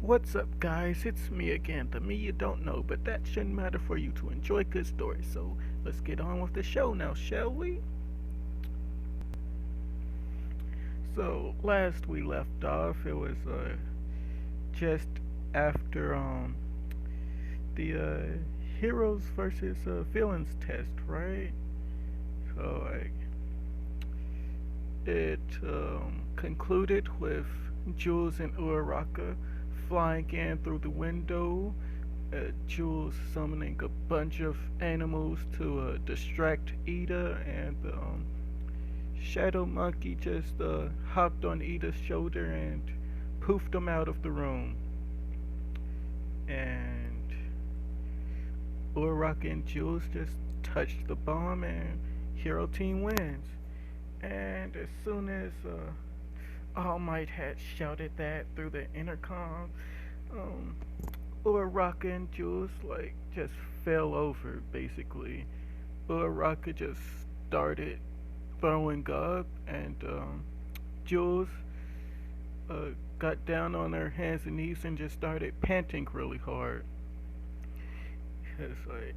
What's up, guys? It's me again, the me you don't know, but that shouldn't matter for you to enjoy good stories. So let's get on with the show now, shall we? So last we left off, it was just after the heroes versus villains test, right? So like it concluded with Jules and Uraraka flying in through the window, Jules summoning a bunch of animals to distract Ida, and Shadow Monkey just hopped on Ida's shoulder and poofed him out of the room. And Uraraka and Jules just touched the bomb, and Hero Team wins. And as soon as All Might had shouted that through the intercom, um, Uraraka and Jules just fell over basically. Uraraka just started throwing up, and Jules got down on her hands and knees and just started panting really hard. It's like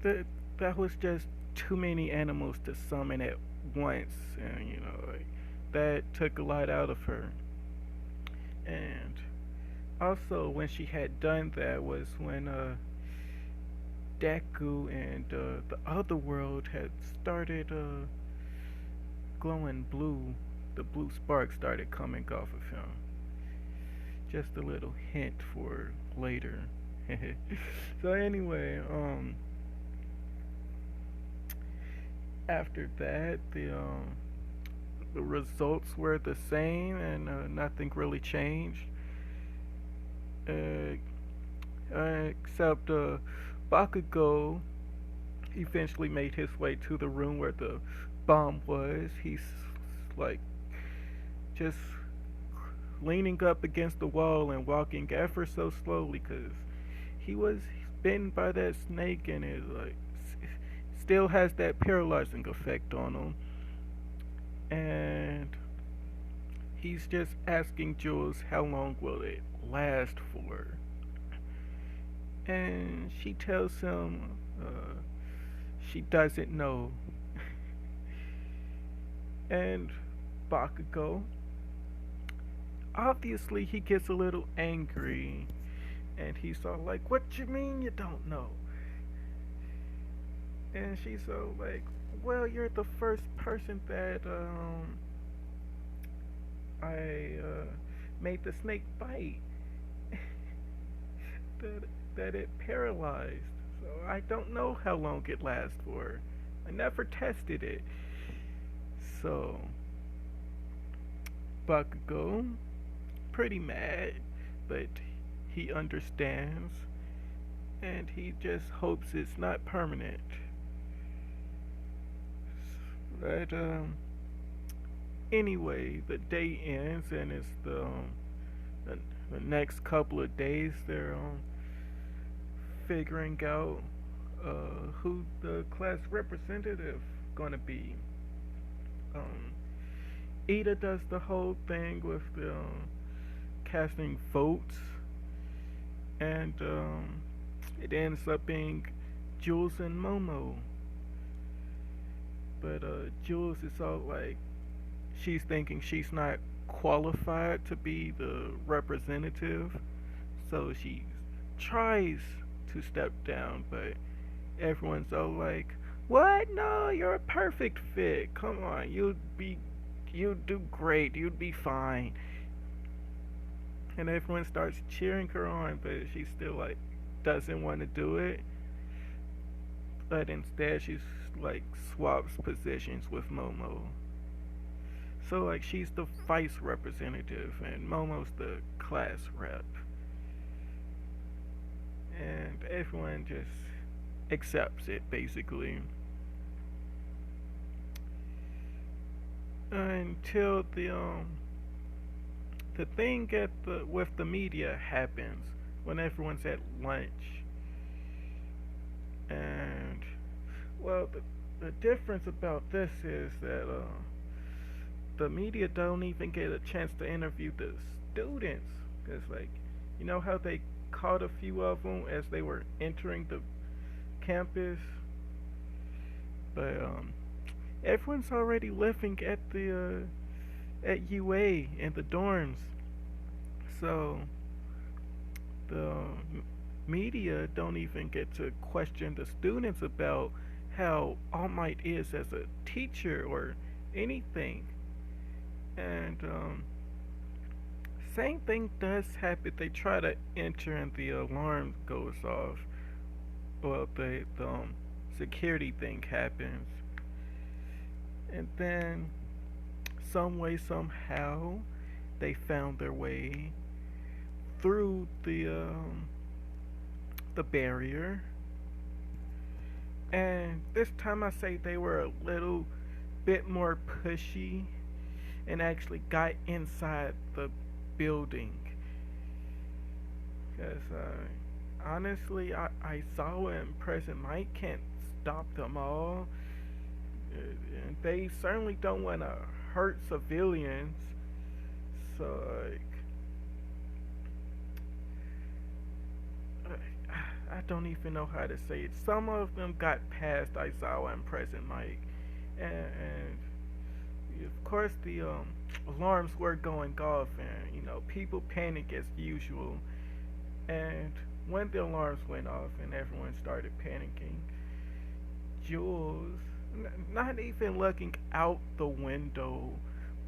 that that was just too many animals to summon at once, and that took a lot out of her. And also, when she had done that was when Deku and the other world had started glowing blue. The blue spark started coming off of him. Just a little hint for later. So anyway, after that, the results were the same, and nothing really changed. Uh, except Bakugo eventually made his way to the room where the bomb was. He's like just leaning up against the wall and walking ever so slowly because he was bitten by that snake, and it still has that paralyzing effect on him. And he's just asking Jules how long will it last for. And she tells him she doesn't know. And Bakugo, obviously, he gets a little angry, and he's all like, "What you mean you don't know?" And she's all like, "Well, you're the first person that I made the snake bite. that that it paralyzed. So I don't know how long it lasts for. I never tested it." So Bakugo, pretty mad, but he understands, and he just hopes it's not permanent. But anyway, the day ends, and it's the, the next couple of days they're figuring out who the class representative gonna be. Um, Ida does the whole thing with the casting votes, and it ends up being Jules and Momo. But Jules is all like, she's thinking she's not qualified to be the representative, so she tries to step down, but everyone's all like, "What? No, you're a perfect fit. Come on, you'd do great. You'd be fine." And everyone starts cheering her on, but she still doesn't want to do it. But instead, she's swaps positions with Momo. So she's the vice representative, and Momo's the class rep, and everyone just accepts it basically until the thing at the with the media happens when everyone's at lunch. And, well, the difference about this is that the media don't even get a chance to interview the students, cause like, you know how they caught a few of them as they were entering the campus, but everyone's already living at the at UA in the dorms, so the media don't even get to question the students about how All Might is as a teacher or anything. And same thing does happen. They try to enter and the alarm goes off. Well, the security thing happens, and then some way somehow they found their way through the barrier. And this time I say they were a little bit more pushy and actually got inside the building. Because honestly, I saw and President Mike can't stop them all. And they certainly don't want to hurt civilians. So, like, I don't even know how to say it. Some of them got past Aizawa and President Mike, and of course the alarms were going off, and people panic as usual. And when the alarms went off and everyone started panicking, Jules, not even looking out the window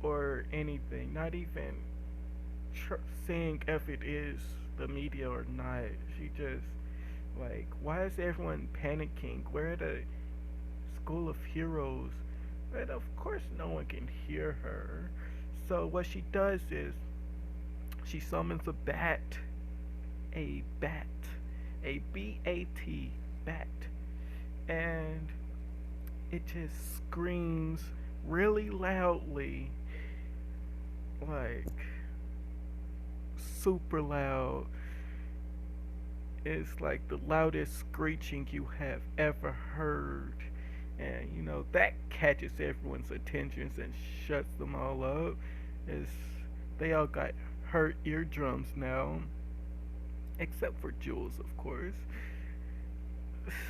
or anything, not even seeing if it is the media or not, she just like, why is everyone panicking? We're at a school of heroes. But of course, no one can hear her. So, what she does is she summons a bat. A bat. A BAT. Bat. And it just screams really loudly. Like, super loud. It's like the loudest screeching you have ever heard. And that catches everyone's attention and shuts them all up. As they all got hurt eardrums now. Except for Jules, of course.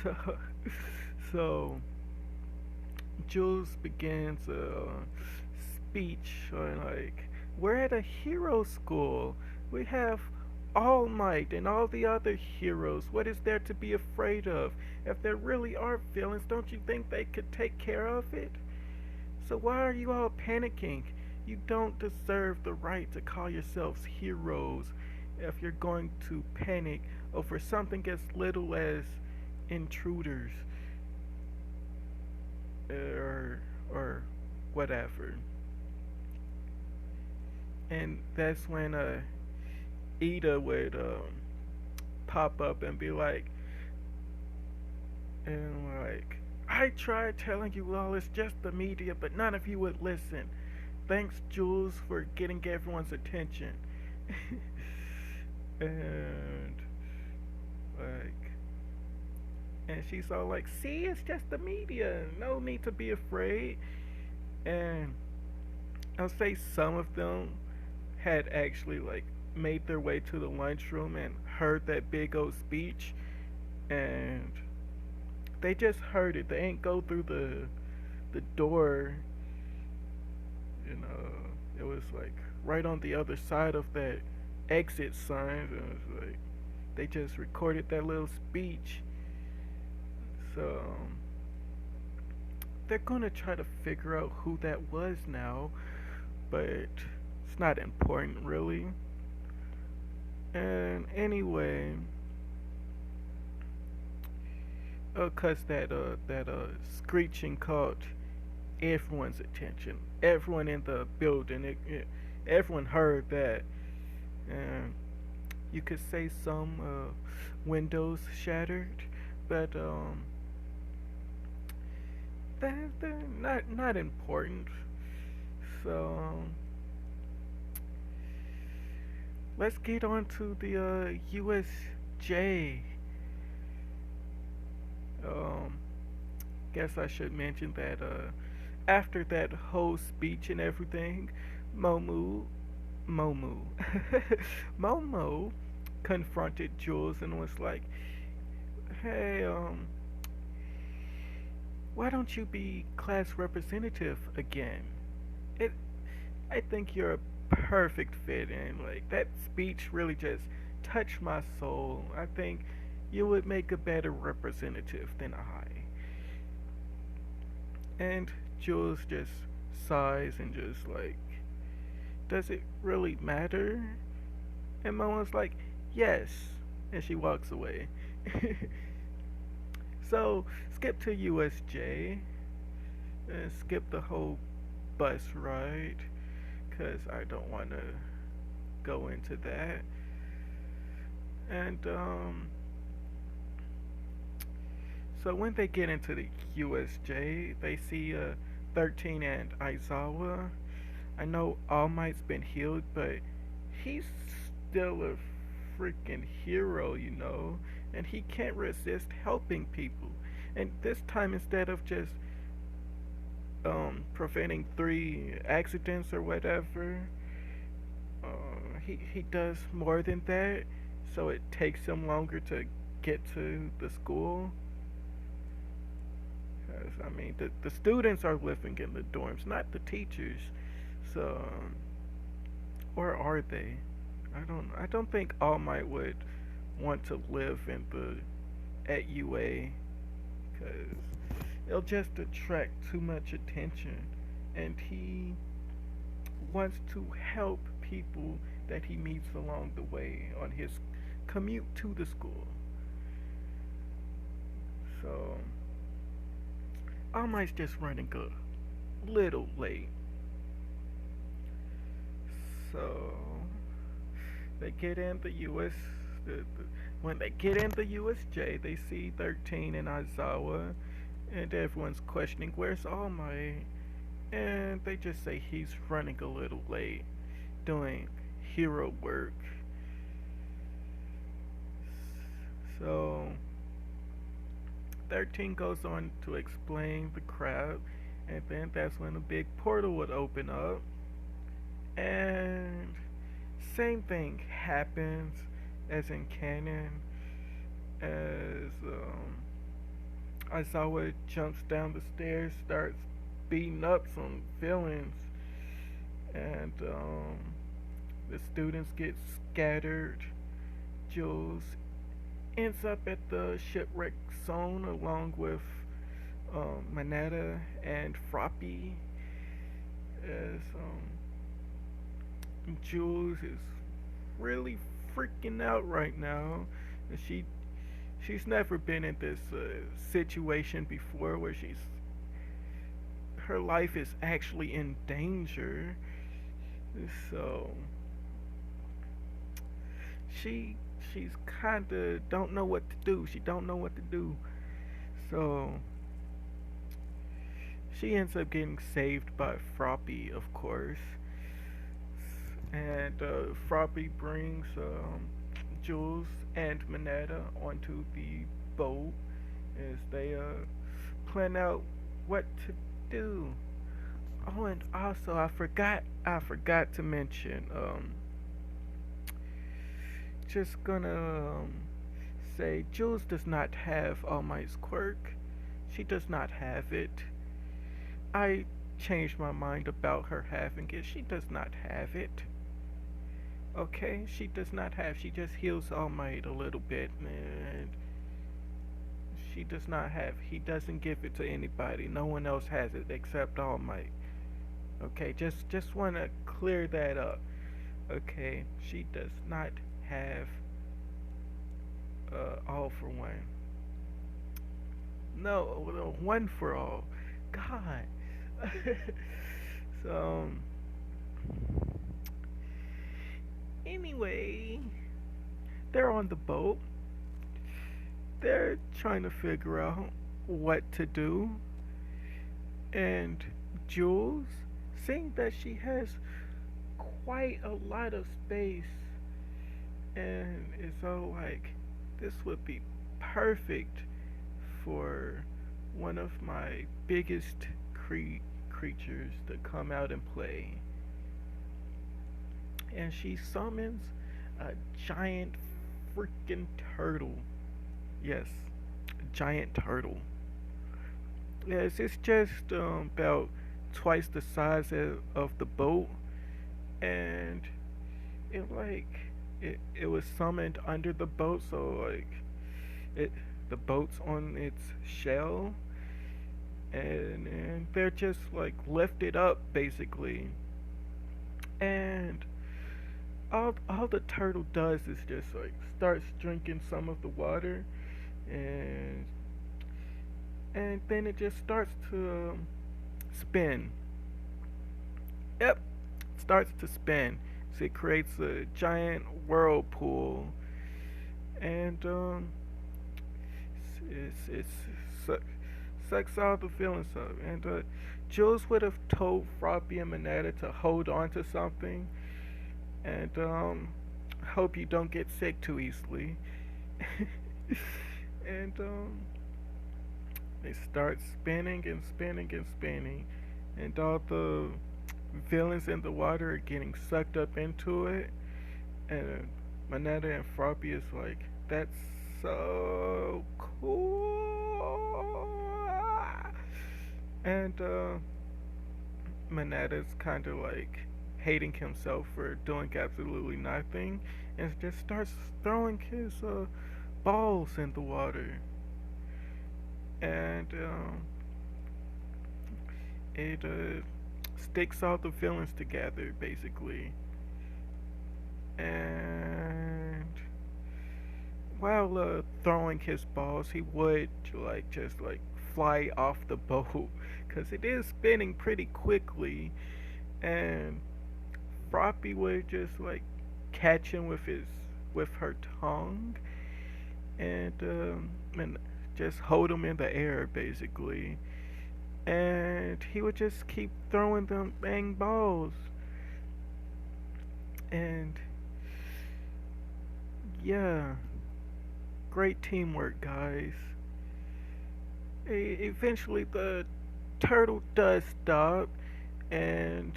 So, so Jules begins a speech on like, we're at a hero school. We have All Might and all the other heroes. What is there to be afraid of? If there really are villains, don't you think they could take care of it? So why are you all panicking? You don't deserve the right to call yourselves heroes if you're going to panic over something as little as intruders or whatever. And that's when Ida would pop up and be like, I tried telling you all it's just the media, but none of you would listen. Thanks, Jules, for getting everyone's attention. and like, and she's all like, see, it's just the media. No need to be afraid. And I'll say some of them had actually like made their way to the lunchroom and heard that big old speech, and they just heard it. They ain't go through the door. It was like right on the other side of that exit sign. And it was like they just recorded that little speech. So they're gonna try to figure out who that was now, but it's not important really. And anyway, cause that screeching caught everyone's attention. Everyone in the building, everyone heard that, and you could say some windows shattered, but they're not important. So let's get on to the USJ. Guess I should mention that after that whole speech and everything, Momu, Momu, Momo confronted Jules and was like, "Hey, why don't you be class representative again? It, I think you're a perfect fit in. Like that speech really just touched my soul. I think you would make a better representative than I." And Jules just sighs and just like, "Does it really matter?" And Momo's like, "Yes," and she walks away. So skip to USJ and skip the whole bus ride because I don't want to go into that. And so when they get into the USJ, they see 13 and Aizawa. I know All Might's been healed, but he's still a freaking hero, you know, and he can't resist helping people. And this time, instead of just preventing 3 accidents or whatever, he does more than that. So it takes him longer to get to the school. 'Cause, I mean, the students are living in the dorms, not the teachers. So, or are they? I don't think All Might would want to live in the at UA because it'll just attract too much attention, and he wants to help people that he meets along the way on his commute to the school. So All Might's just running a little late. So they get in the US. When they get in the USJ, they see 13 in Aizawa, and everyone's questioning where's All Might, and they just say he's running a little late, doing hero work. So 13 goes on to explain the crowd, and then that's when a big portal would open up, and same thing happens as in canon, as Aizawa jumps down the stairs, starts beating up some villains, and the students get scattered. Jules ends up at the shipwreck zone along with Manetta and Froppy, as Jules is really freaking out right now. And she's never been in this situation before where her life is actually in danger. So she's kind of don't know what to do. She don't know what to do. So she ends up getting saved by Froppy, of course. And Froppy brings Jules and Manetta onto the boat as they plan out what to do. Oh, and also I forgot to mention. Just gonna say Jules does not have All Might's quirk. She does not have it. I changed my mind about her having it. She does not have it. Okay, she does not have. She just heals All Might a little bit, and she does not have. He doesn't give it to anybody. No one else has it except All Might. Okay, just want to clear that up. Okay, she does not have all for one. No, no, one for all. God. So anyway, they're on the boat. They're trying to figure out what to do, and Jules, seeing that she has quite a lot of space, and it's all like, this would be perfect for one of my biggest creatures to come out and play. And she summons a giant freaking turtle. Yes, a giant turtle. Yes, it's just about twice the size of the boat, and it it was summoned under the boat, so it the boat's on its shell, and they're just like lifted up basically, and all the turtle does is just like starts drinking some of the water, and then it just starts to spin. Yep, starts to spin. So it creates a giant whirlpool, and it's sucks all the feelings up. And Jules would have told Froppy and Manetta to hold on to something, and hope you don't get sick too easily. And they start spinning and spinning and spinning, and all the villains in the water are getting sucked up into it. And Manetta and Froppy is like, that's so cool. And Manetta's kind of like hating himself for doing absolutely nothing, and just starts throwing his balls in the water. And it sticks all the villains together basically. And while throwing his balls, he would like just like fly off the boat because it is spinning pretty quickly, and Froppy would just like catch him with her tongue, and just hold him in the air basically, and he would just keep throwing them bang balls. And yeah, great teamwork, guys. Eventually, the turtle does stop, and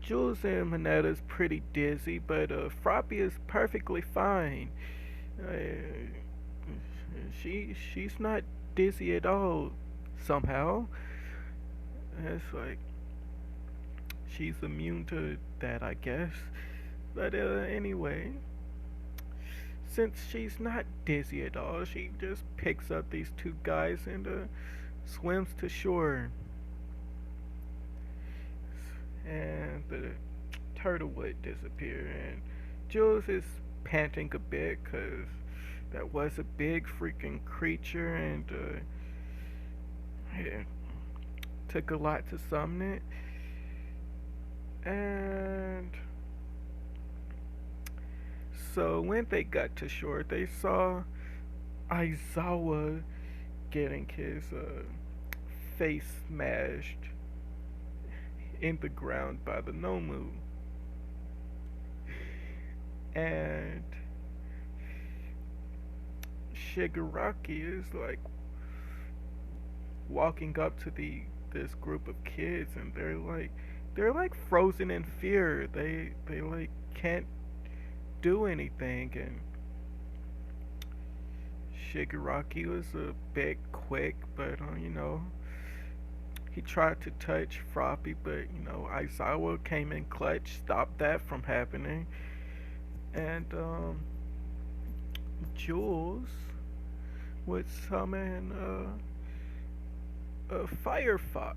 Jules and Manetta's pretty dizzy, but Froppy is perfectly fine. Uh, she's not dizzy at all. Somehow, it's like she's immune to that, I guess. But anyway, since she's not dizzy at all, she just picks up these two guys and swims to shore. And the turtle would disappear, and Jules is panting a bit because that was a big freaking creature, and it took a lot to summon it. And so when they got to shore, they saw Aizawa getting his face smashed in the ground by the Nomu. And Shigaraki is like walking up to this group of kids, and they're like frozen in fear. They like can't do anything, and Shigaraki was a bit quick, but he tried to touch Froppy, but Aizawa came in clutch, stopped that from happening. And Jules would summon a Firefox.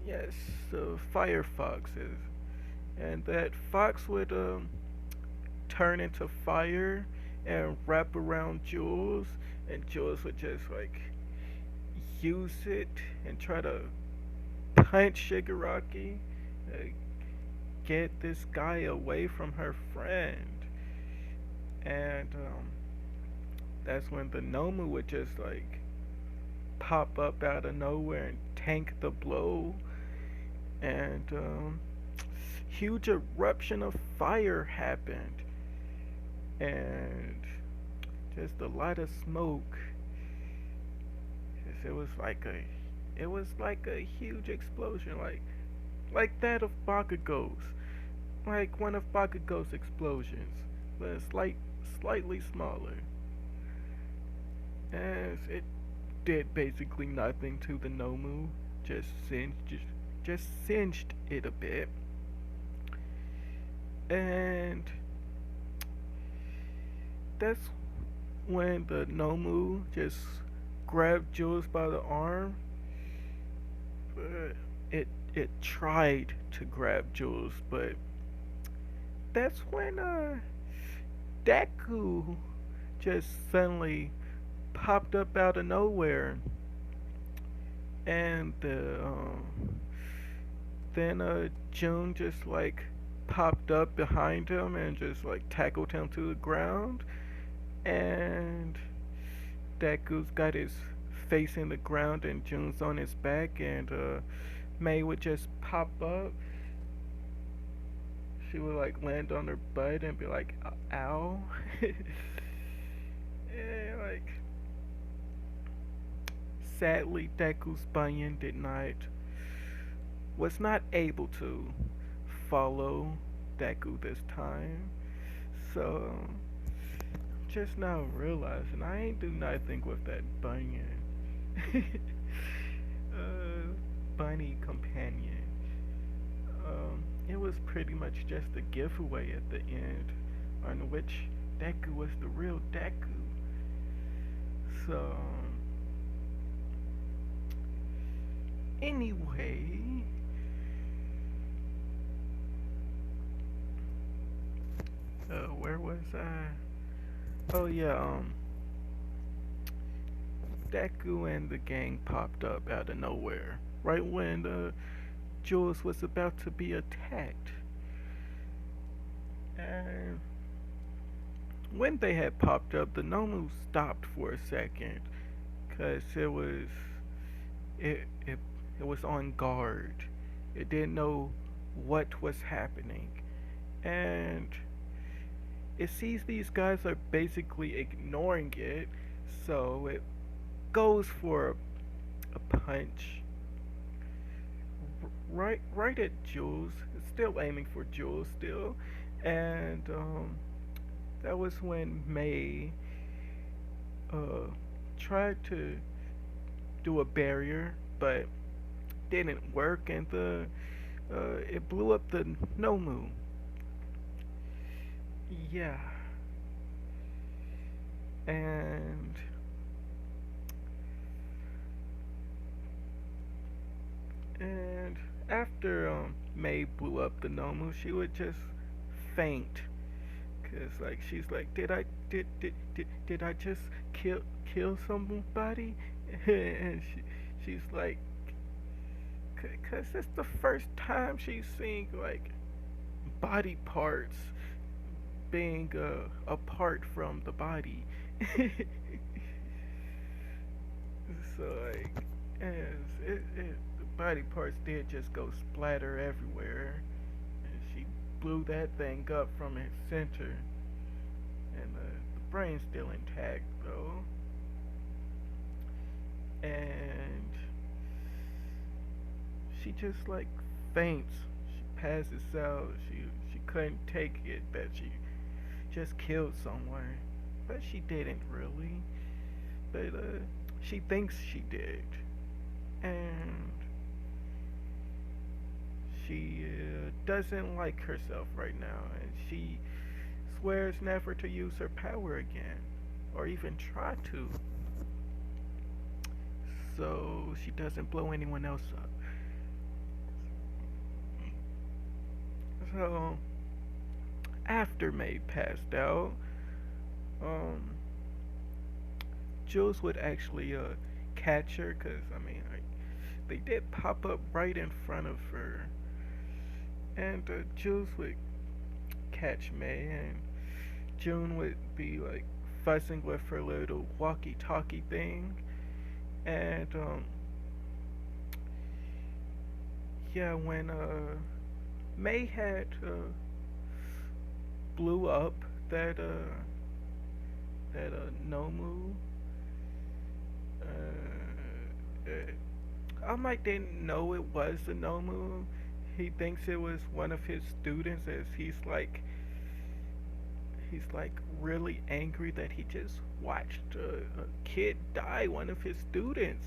Yes, Firefoxes. And that fox would turn into fire and wrap around Jules, and Jules would just like use it and try to punch Shigaraki, get this guy away from her friend. And that's when the Nomu would just like pop up out of nowhere and tank the blow, and huge eruption of fire happened, and just a lot of smoke. 'Cause it was like a huge explosion, like that of Bakugo's, like one of Bakugo's explosions, but slightly smaller. As it did basically nothing to the Nomu, just singed it a bit, and that's when the Nomu just grabbed Jules by the arm. But it tried to grab Jules, but that's when Deku just suddenly popped up out of nowhere, and then June just like popped up behind him and just like tackled him to the ground, and Deku's got his face in the ground and June's on his back, and May would just pop up. She would like land on her butt and be like, "Ow!" And like, sadly, Deku's Bunyan was not able to follow Deku this time. So just now realizing I ain't do nothing with that Bunyan. Bunny companion. It was pretty much just a giveaway at the end on which Deku was the real Deku. So, anyway, where was I? Oh yeah, Deku and the gang popped up out of nowhere, right when Jules was about to be attacked. And when they had popped up, the Nomu stopped for a second, cause it it it was on guard. It didn't know what was happening, and it sees these guys are basically ignoring it, so it goes for a punch right at Jules. It's still aiming for Jules still, and that was when May uh, tried to do a barrier, but didn't work, and the it blew up the Nomu. Yeah, and and after May blew up the Nomu, she would just faint, cause like she's like, did I just kill somebody? And she's like, cause it's the first time she's seeing like body parts being apart from the body. So like, as the body parts did just go splatter everywhere, and she blew that thing up from its center, and the brain's still intact though, and she just like faints. She passes out. She couldn't take it that she just killed someone, but she didn't really. But she thinks she did, and she doesn't like herself right now, and she swears never to use her power again, or even try to, so she doesn't blow anyone else up. So after May passed out, um, Jules would actually catch her, cause I mean, like, they did pop up right in front of her, and Jules would catch May, and June would be like fussing with her little walkie-talkie thing, and yeah, when May had blew up that Nomu. All Might didn't know it was the Nomu. He thinks it was one of his students, as he's like really angry that he just watched a kid die, one of his students.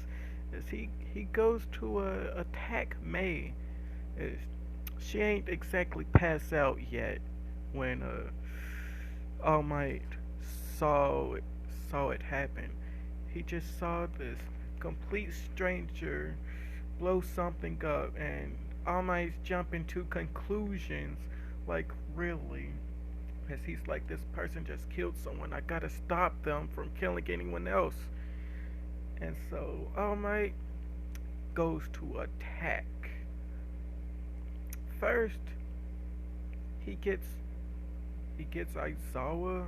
As he goes to attack May. As she ain't exactly passed out yet when All Might saw it, saw it happen. He just saw this complete stranger blow something up, and All Might's jumping to conclusions like, really? As he's like, this person just killed someone. I gotta stop them from killing anyone else. And so All Might goes to attack. First, he gets he gets Aizawa,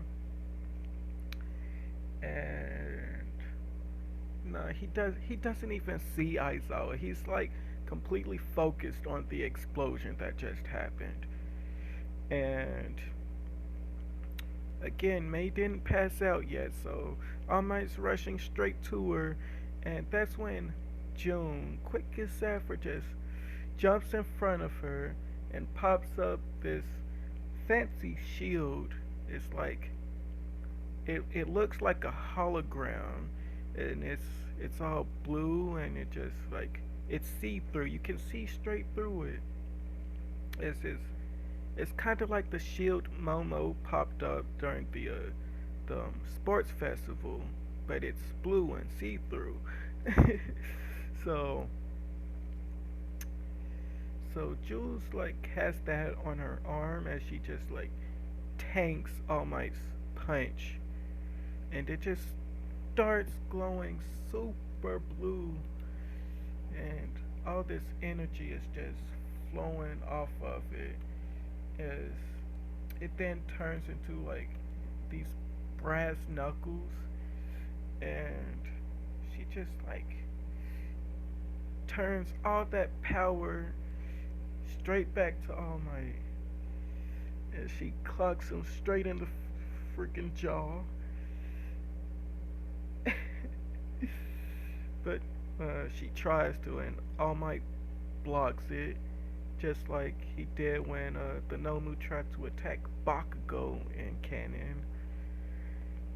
and no, he doesn't even see Aizawa. He's like completely focused on the explosion that just happened. And again, May didn't pass out yet, so All Might's rushing straight to her, and that's when June, quick as Zephyr, just jumps in front of her and pops up this fancy shield. It's like it looks like a hologram, and it's all blue, and it just like it's see through. You can see straight through it. It's kind of like the shield Momo popped up during the sports festival, but it's blue and see through. so so Jules like has that on her arm as she just like tanks All Might's punch, and it just starts glowing super blue, and all this energy is just flowing off of it as it then turns into like these brass knuckles, and she just like turns all that power straight back to All Might, and she clocks him straight in the freaking jaw. But she tries to, and All Might blocks it, just like he did when the Nomu tried to attack Bakugo in canon.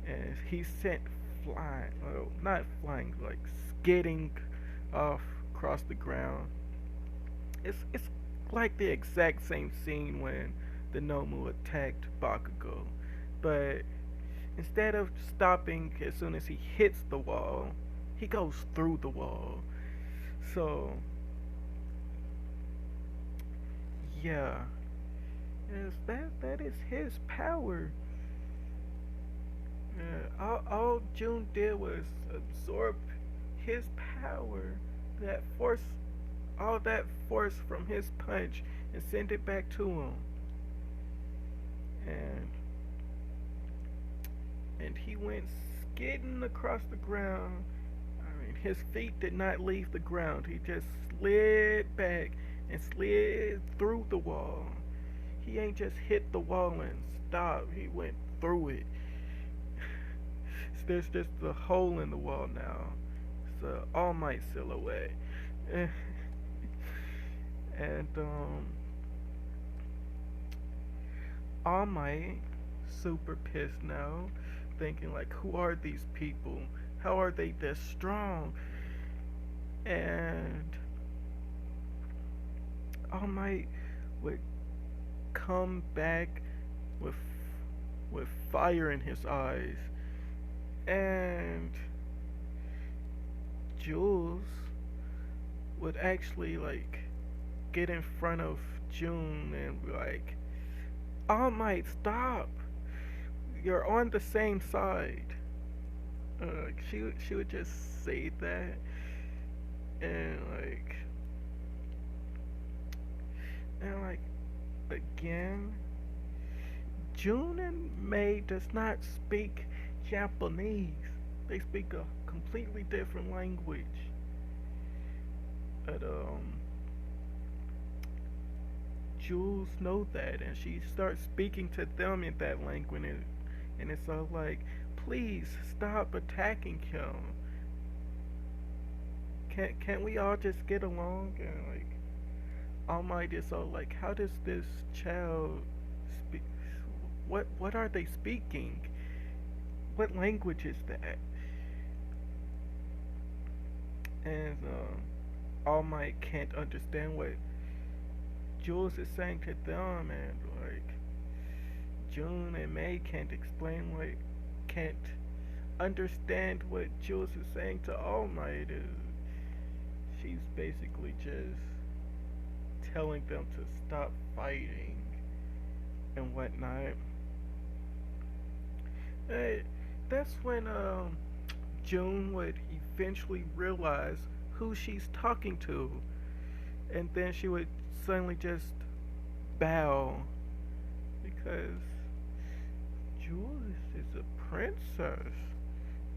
And he's sent flying, well, not flying, like skidding off across the ground. It's like the exact same scene when the Nomu attacked Bakugo, but instead of stopping as soon as he hits the wall, he goes through the wall. So yeah, yes, that is his power. All June did was absorb his power, that force, all that force from his punch, and send it back to him. And he went skidding across the ground. I mean, his feet did not leave the ground. He just slid back and slid through the wall. He ain't just hit the wall and stopped. He went through it. There's just a hole in the wall now. It's a All Might silhouette. And All Might super pissed now, thinking like, who are these people? How are they this strong? And All Might would come back with fire in his eyes, and Jules would actually like get in front of June and be like, All Might, stop! You're on the same side. She would just say that, and like again, June and May does not speak Japanese. They speak a completely different language. But Jules knows that, and she starts speaking to them in that language, and it's all like, please stop attacking him. can't we all just get along? And like All Might is so like, how does this child speak? What are they speaking? What language is that? And All Might can't understand what Jules is saying to them, and like June and May can't understand what Jules is saying to All Might. She's basically just telling them to stop fighting and whatnot. Uh, that's when June would eventually realize who she's talking to, and then she would suddenly just bow because Jules is a princess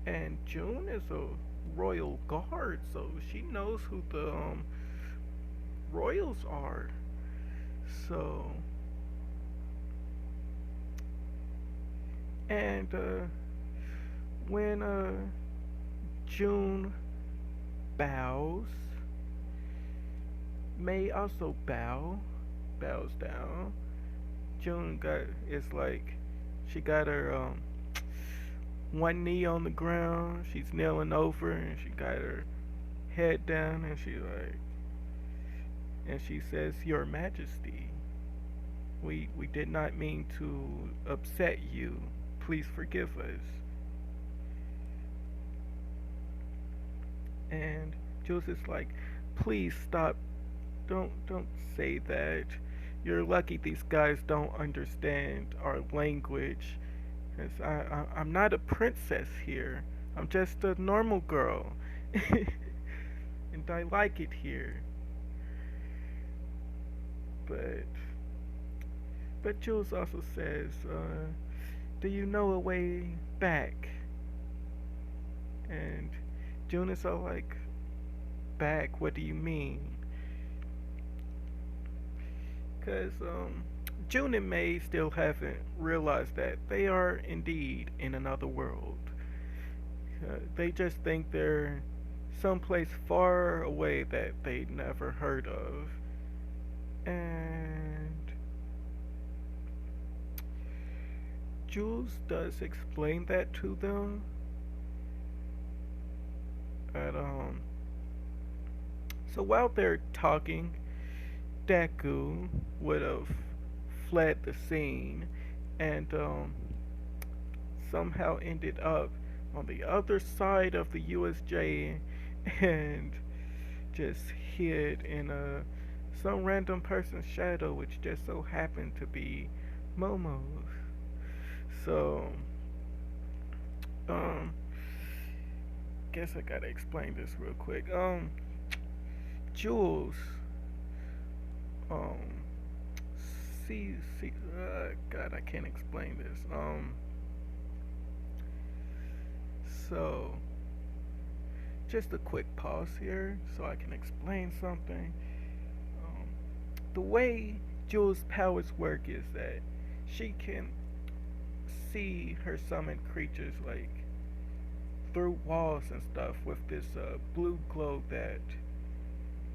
and June is a royal guard, so she knows who the royals are. So, and when June bows, May also bows down. June got it's like she got her one knee on the ground. She's kneeling over, and she got her head down, and she says, "Your Majesty, we did not mean to upset you. Please forgive us." And Jules is like, "Please stop. Don't say that. You're lucky these guys don't understand our language. 'Cause I'm not a princess here. I'm just a normal girl, and I like it here." But Jules also says, "Do you know a way back?" And June is all like, "Back? What do you mean?" Because June and May still haven't realized that they are indeed in another world. They just think they're someplace far away that they never heard of. And Jules does explain that to them. And so while they're talking, Deku would have fled the scene and somehow ended up on the other side of the USJ and just hid in some random person's shadow, which just so happened to be Momo's. So, um, guess I gotta explain this real quick. Jules, um, God, I can't explain this. So, just a quick pause here so I can explain something. Um, the way Jules' powers work is that she can see her summoned creatures like through walls and stuff with this blue glow that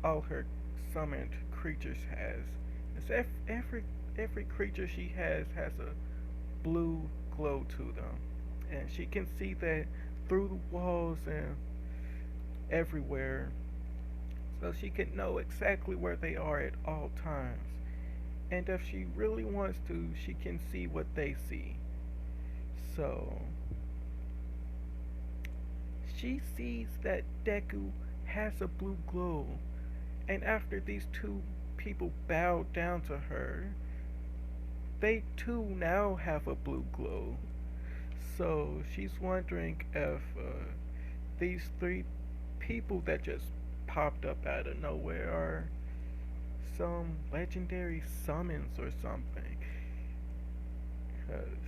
all her summoned creatures has. It's every creature she has a blue glow to them, and she can see that through the walls and everywhere, so she can know exactly where they are at all times. And if she really wants to, she can see what they see. So she sees that Deku has a blue glow, and after these two people bow down to her, they too now have a blue glow. So she's wondering if these three people that just popped up out of nowhere are some legendary summons or something. Because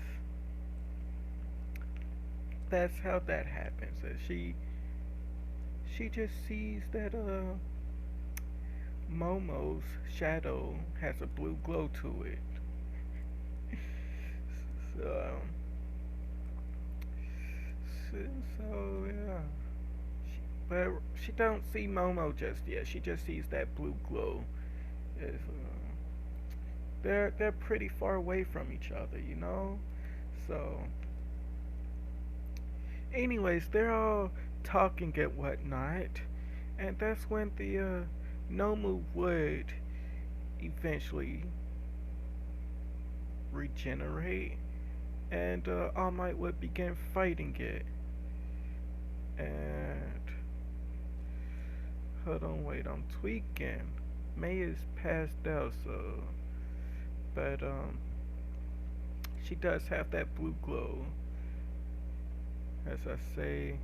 that's how that happens. She just sees that Momo's shadow has a blue glow to it. So, so yeah. but she don't see Momo just yet. She just sees that blue glow. It's, they're pretty far away from each other, you know. So, anyways, they're all talking and whatnot, and that's when the Nomu would eventually regenerate, and All Might would begin fighting it. And hold on, wait, I'm tweaking. May is passed out, so but she does have that blue glow. As I say,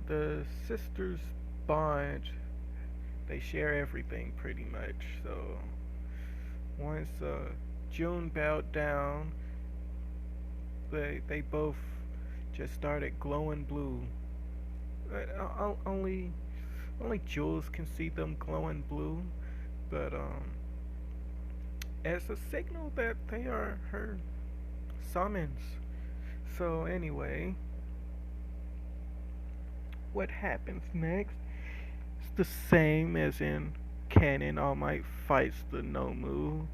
the sisters bond. They share everything pretty much. So once June bowed down, they both just started glowing blue. Only Jules can see them glowing blue, but as a signal that they are her summons. So anyway, what happens next is the same as in canon. All Might fights the Nomu,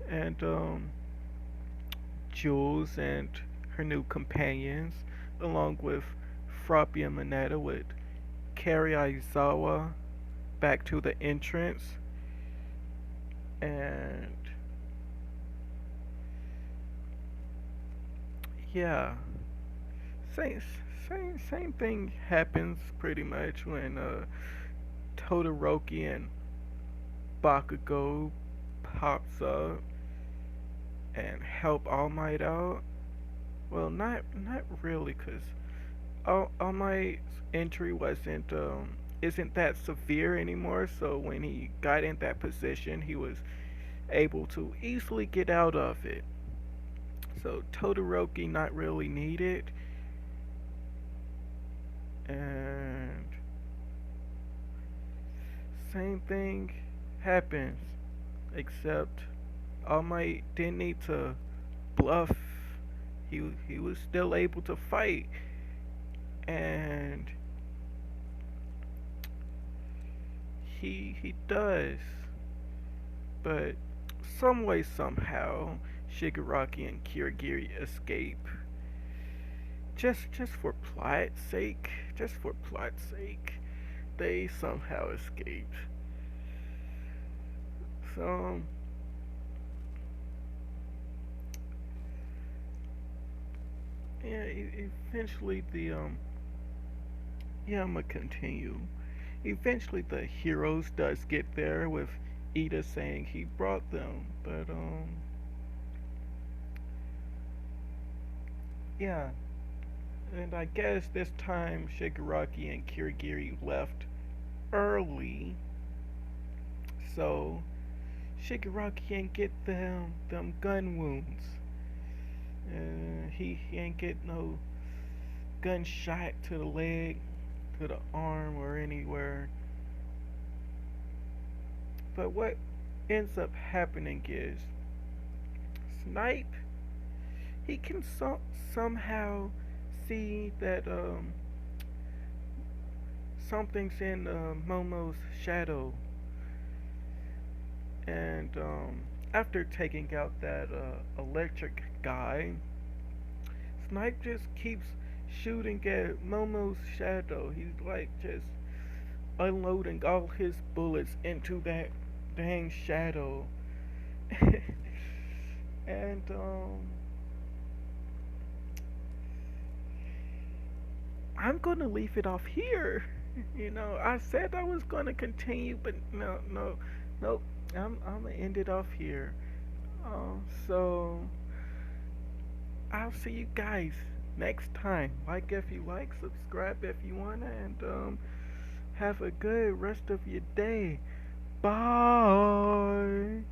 and Jules and her new companions, along with Froppy and Mineta, would carry Aizawa back to the entrance, and yeah, same same thing happens pretty much when Todoroki and Bakugo pops up and help All Might out. Well, not really, cause All Might's injury wasn't isn't that severe anymore. So when he got in that position, he was able to easily get out of it. So Todoroki not really needed, and same thing happens, except All Might didn't need to bluff. He was still able to fight, and he does. But some way somehow Shigaraki and Kirigiri escape. Just for plot's sake. Just for plot's sake. They somehow escape. So yeah, eventually the yeah, I'm gonna continue. Eventually the heroes does get there with Ida saying he brought them, but yeah, and I guess this time Shigaraki and Kirigiri left early, so Shigaraki ain't get them gun wounds. He ain't get no gunshot to the leg, to the arm, or anywhere. But what ends up happening is Snipe, he can somehow see that something's in Momo's shadow, and after taking out that electric guy, Snipe just keeps shooting at Momo's shadow. He's like just unloading all his bullets into that dang shadow. And I'm gonna leave it off here. You know, I said I was gonna continue, but nope. I'm gonna end it off here. So I'll see you guys next time. Like if you like, subscribe if you wanna, and have a good rest of your day. Bye.